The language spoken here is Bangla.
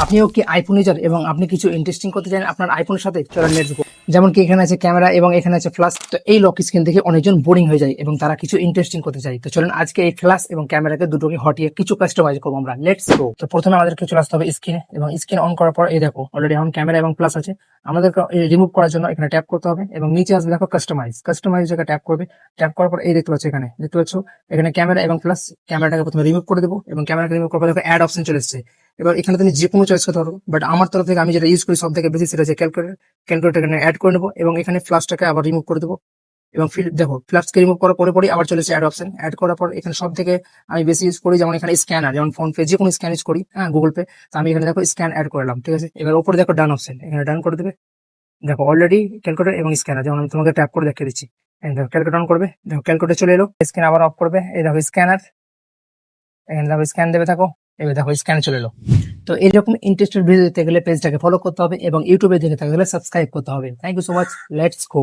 আপনিও কি আইফোন ইউজার এবং আপনি কিছু ইন্টারেস্টিং করতে চান আপনার আইফোনের সাথে? চলেন লেটস গো। যেমন কি এখানে আছে ক্যামেরা এবং এখানে আছে ফ্ল্যাশ। তো এই লক স্ক্রিন দেখে অনেকজন বোরিং হয়ে যায় এবং তারা কিছু ইন্টারেস্টিং করতে চায়। তো চলেন আজকে এই ফ্ল্যাশ এবং ক্যামেরাকে দুটোকে হটিয়ে কিছু কাস্টমাইজ করবো আমরা। Let's go. তো প্রথমে আমাদেরকে চলে আসতে হবে স্ক্রিনে এবং স্ক্রিন অন করার পর এই দেখো অলরেডি এখন ক্যামেরা এবং প্লাস আছে। আমাদেরকে রিমুভ করার জন্য এখানে ট্যাপ করতে হবে এবং নিচে আসবে দেখো কাস্টমাইজ জায়গায় ট্যাপ করবে। ট্যাপ করার পর এই দেখতে পাচ্ছ এখানে দেখতে পাচ্ছ এখানে ক্যামেরা এবং প্লাস। ক্যামেরাটাকে প্রথমে রিমুভ করে দেবো এবং ক্যামেরাকে রিমুভ করার পর দেখো অ্যাড অপশন চলে এসেছে। এবার এখানে তুমি যে কোনো চয়েস করতে পারো, বাট আমার তরফ থেকে আমি যেটা ইউজ করি সব থেকে বেশি সেটা হচ্ছে ক্যালকুলেটর এখানে অ্যাড করে নেবো এবং এখানে ফ্ল্যাশটাকে আবার রিমুভ করে দেবো এবং দেখো ফ্ল্যাশকে রিমুভ করার পরে আবার চলেছে অ্যাড অপশন। অ্যাড করার পর এখানে সব থেকে আমি বেশি ইউজ করি যেমন এখানে স্ক্যানার, যেমন ফোন পে যে কোনো স্ক্যান ইউজ করি, হ্যাঁ গুগল পে। তো আমি এখানে দেখো স্ক্যান অ্যাড করলাম, ঠিক আছে। এবার ওপরে দেখো ডান অপশন, এখানে ডান করে দেবে। দেখো অলরেডি ক্যালকুলেটর এবং স্ক্যানার, যেমন আমি তোমাকে ট্যাপ করে দেখিয়ে দিচ্ছি। দেখো ক্যালকুলেটর অন করবে, দেখো ক্যালকুলেটর চলে এলো। স্ক্যান আবার অফ করবে, এই দেখো স্ক্যানার, এখানে দেখো স্ক্যান দেবে থাকো। এবার দেখো স্ক্যানে চলে এলো। তো এরকম ইন্টারেস্টেড ভিডিও দেখতে গেলে পেজটাকে ফলো করতে হবে এবং ইউটিউবে দেখে থাকতে গেলে সাবস্ক্রাইব করতে হবে। Thank you so much, let's go.